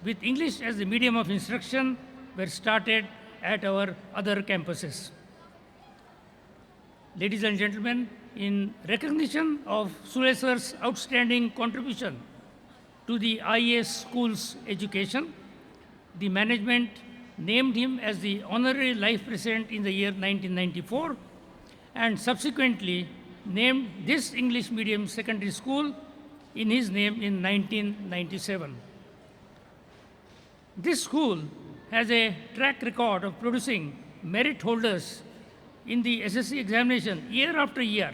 with English as the medium of instruction were started at our other campuses. Ladies and gentlemen, in recognition of Sule sir's outstanding contribution to the IAS school's education, the management named him as the honorary life president in the year 1994 and subsequently named this English medium secondary school in his name in 1997. This school has a track record of producing merit holders in the SSC examination year after year,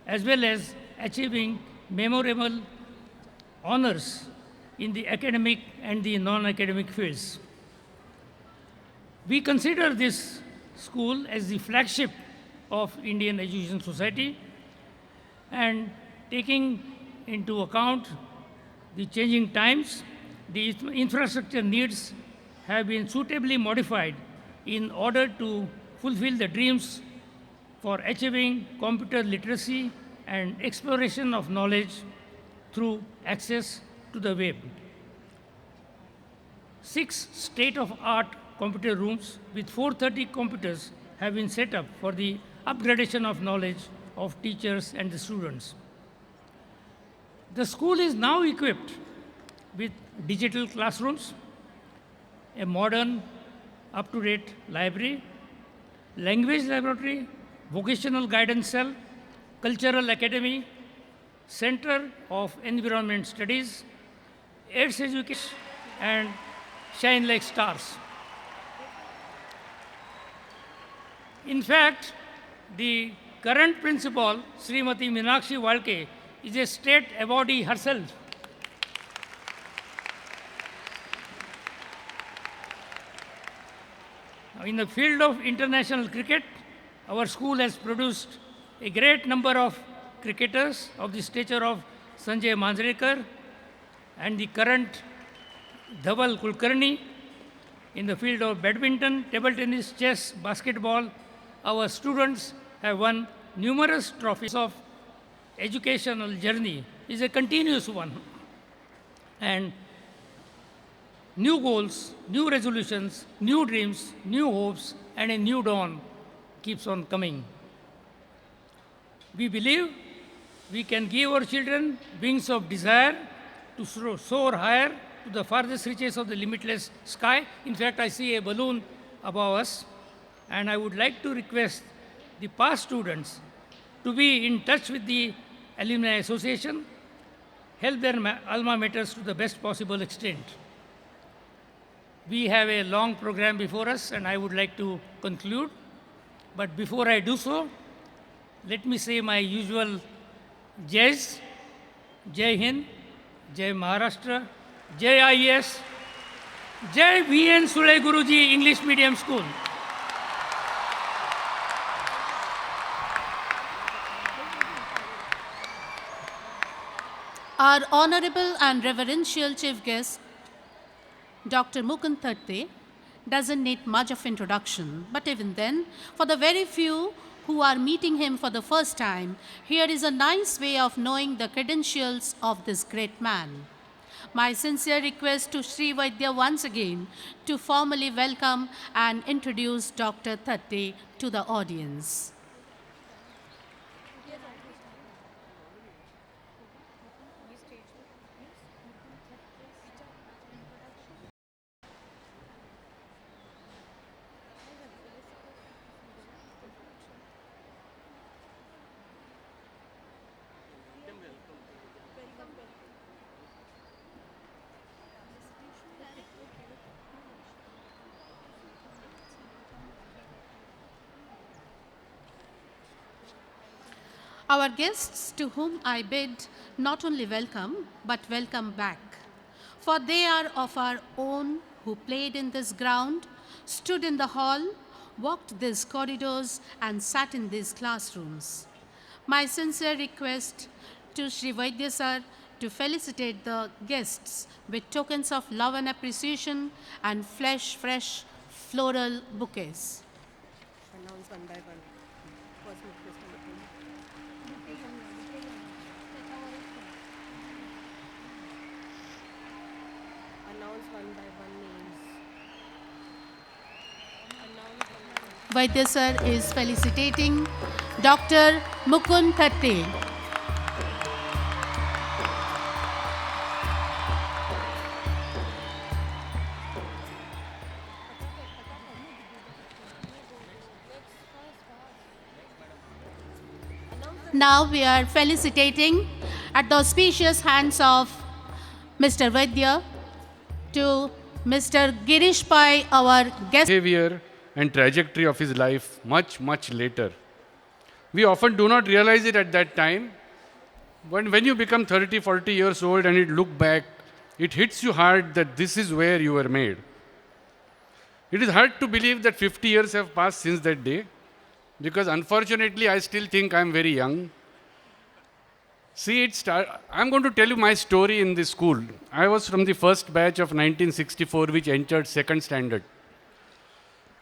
as well as achieving memorable honors in the academic and the non-academic fields. We consider this school as the flagship of Indian Education Society, and taking into account the changing times, the infrastructure needs have been suitably modified in order to fulfill the dreams for achieving computer literacy and exploration of knowledge through access to the web. 6 state-of-art computer rooms with 430 computers have been set up for the upgradation of knowledge of teachers and the students. The school is now equipped with digital classrooms, a modern, up-to-date library, language laboratory, vocational guidance cell, cultural academy, center of environment studies, AIDS education, and shine like stars. In fact, the current principal, Srimati Meenakshi Walke, is a state awardee herself. In the field of international cricket, our school has produced a great number of cricketers of the stature of Sanjay Manjrekar and the current Dhaval Kulkarni. In the field of badminton, table tennis, chess, basketball, our students have won numerous trophies. Of educational journey is a continuous one. And new goals, new resolutions, new dreams, new hopes, and a new dawn keeps on coming. We believe we can give our children wings of desire to soar higher to the farthest reaches of the limitless sky. In fact, I see a balloon above us, and I would like to request the past students to be in touch with the Alumni Association, help their alma maters to the best possible extent. We have a long program before us, and I would like to conclude. But before I do so, let me say my usual Jays, Jai Hind, Jai Maharashtra, Jai IAS, Jai V.N. Sule Guruji English Medium School. Our honorable and reverential chief guest, Dr. Mukund Thatte, doesn't need much of introduction, but even then, for the very few who are meeting him for the first time, here is a nice way of knowing the credentials of this great man. My sincere request to Sri Vaidya once again to formally welcome and introduce Dr. Thatte to the audience. Our guests, to whom I bid not only welcome, but welcome back. For they are of our own who played in this ground, stood in the hall, walked these corridors, and sat in these classrooms. My sincere request to Sri Vaidya sir to felicitate the guests with tokens of love and appreciation and fresh floral bouquets. Announce one by one. Vaidya sir is felicitating Dr. Mukund Thatte. Now we are felicitating at the auspicious hands of Mr. Vaidya to Mr. Girish Pai, our guest. Behavior and trajectory of his life much later. We often do not realize it at that time. When you become 30, 40 years old and you look back, it hits you hard that this is where you were made. It is hard to believe that 50 years have passed since that day, because unfortunately I still think I'm very young. See, I'm going to tell you my story in this school. I was from the first batch of 1964 which entered second standard.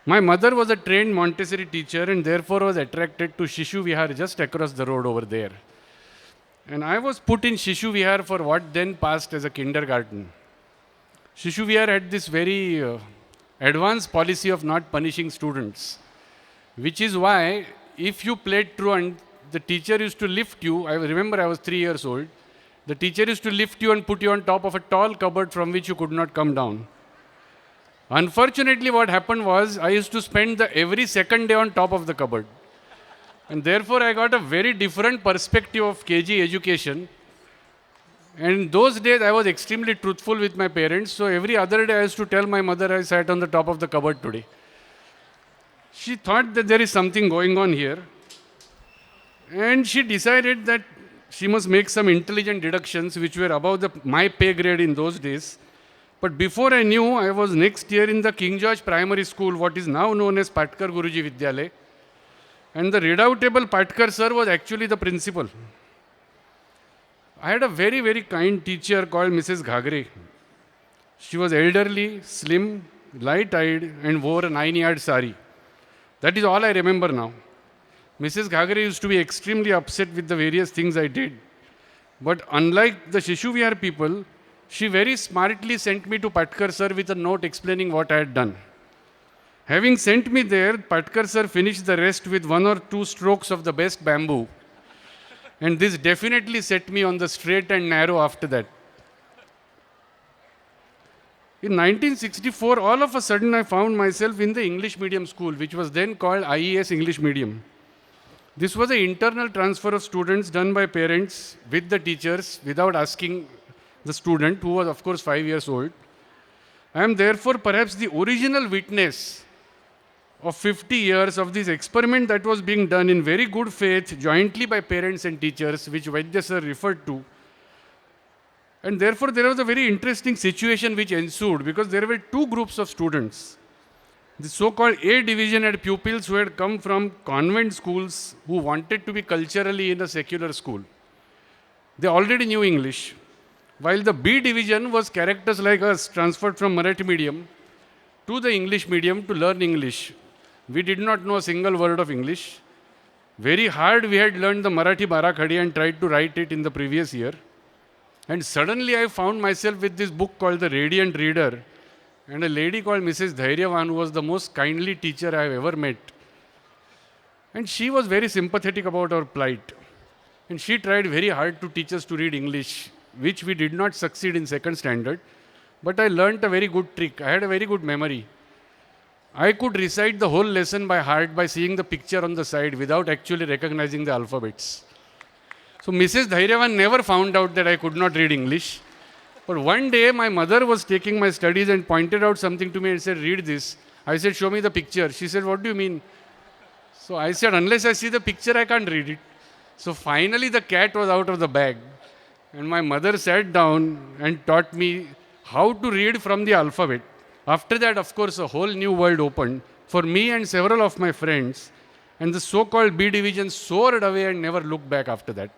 My mother was a trained Montessori teacher and therefore was attracted to Shishu Vihar just across the road over there. And I was put in Shishu Vihar for what then passed as a kindergarten. Shishu Vihar had this very advanced policy of not punishing students, which is why if you played truant, the teacher used to lift you. I remember I was 3 years old. The teacher used to lift you and put you on top of a tall cupboard from which you could not come down. Unfortunately, what happened was I used to spend every second day on top of the cupboard. And therefore, I got a very different perspective of KG education. And in those days, I was extremely truthful with my parents. So every other day, I used to tell my mother I sat on the top of the cupboard today. She thought that there is something going on here. And she decided that she must make some intelligent deductions which were above my pay grade in those days. But before I knew, I was next year in the King George Primary School, what is now known as Patkar Guruji Vidyalaya. And the redoubtable Patkar sir was actually the principal. I had a very kind teacher called Mrs. Ghagre. She was elderly, slim, light-eyed and wore a 9-yard sari. That is all I remember now. Mrs. Ghagre used to be extremely upset with the various things I did. But unlike the Shishu Vihar people, she very smartly sent me to Patkar sir with a note explaining what I had done. Having sent me there, Patkar sir finished the rest with 1 or 2 strokes of the best bamboo. And this definitely set me on the straight and narrow after that. In 1964, all of a sudden I found myself in the English medium school, which was then called IES English Medium. This was an internal transfer of students done by parents with the teachers without asking the student, who was of course 5 years old. I am therefore perhaps the original witness of 50 years of this experiment that was being done in very good faith jointly by parents and teachers, which Vaidya sir referred to. And therefore there was a very interesting situation which ensued, because there were 2 groups of students. The so-called A division had pupils who had come from convent schools who wanted to be culturally in a secular school. They already knew English. While the B division was characters like us transferred from Marathi medium to the English medium to learn English. We did not know a single word of English. Very hard we had learned the Marathi Barakhadi and tried to write it in the previous year. And suddenly I found myself with this book called The Radiant Reader, and a lady called Mrs. Dhairyavan, who was the most kindly teacher I have ever met. And she was very sympathetic about our plight. And she tried very hard to teach us to read English, which we did not succeed in second standard. But I learnt a very good trick. I had a very good memory. I could recite the whole lesson by heart by seeing the picture on the side without actually recognizing the alphabets. So Mrs. Dhairyavan never found out that I could not read English. But one day my mother was taking my studies and pointed out something to me and said, read this. I said, show me the picture. She said, what do you mean? So I said, unless I see the picture, I can't read it. So finally the cat was out of the bag. And my mother sat down and taught me how to read from the alphabet. After that, of course, a whole new world opened for me and several of my friends. And the so-called B division soared away and never looked back after that.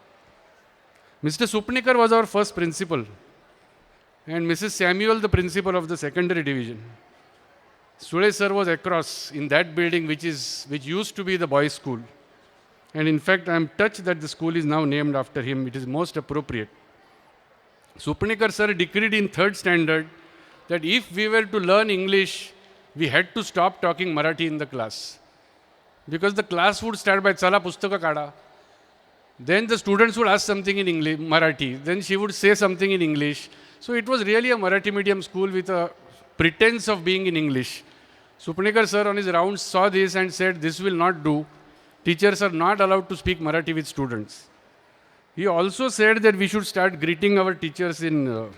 Mr. Supnikar was our first principal. And Mrs. Samuel, the principal of the secondary division. Sule sir was across in that building, which used to be the boys' school. And in fact, I am touched that the school is now named after him. It is most appropriate. Supnikar sir decreed in third standard that if we were to learn English, we had to stop talking Marathi in the class. Because the class would start by Chala pustaka kada. Then the students would ask something in English, Marathi. Then she would say something in English. So it was really a Marathi medium school with a pretense of being in English. Supnekar sir on his rounds saw this and said, this will not do. Teachers are not allowed to speak Marathi with students. He also said that we should start greeting our teachers in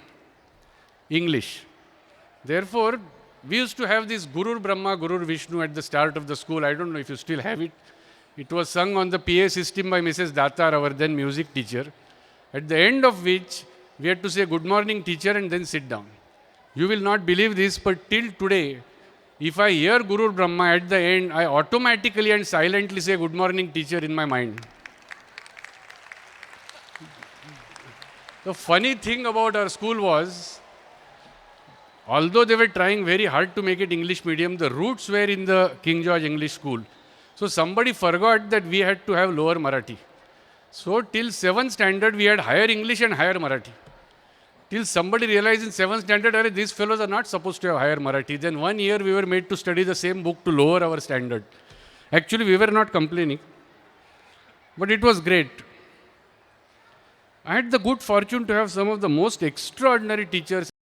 English. Therefore, we used to have this Gurur Brahma, Gurur Vishnu at the start of the school. I don't know if you still have it. It was sung on the PA system by Mrs. Datar, our then music teacher. At the end of which, we had to say, good morning teacher, and then sit down. You will not believe this, but till today, if I hear Gurur Brahma at the end, I automatically and silently say, good morning teacher in my mind. The funny thing about our school was, although they were trying very hard to make it English medium, the roots were in the King George English School. So somebody forgot that we had to have lower Marathi. So till 7th standard, we had higher English and higher Marathi. Till somebody realized in 7th standard, these fellows are not supposed to have higher Marathi. Then 1 year we were made to study the same book to lower our standard. Actually, we were not complaining. But it was great. I had the good fortune to have some of the most extraordinary teachers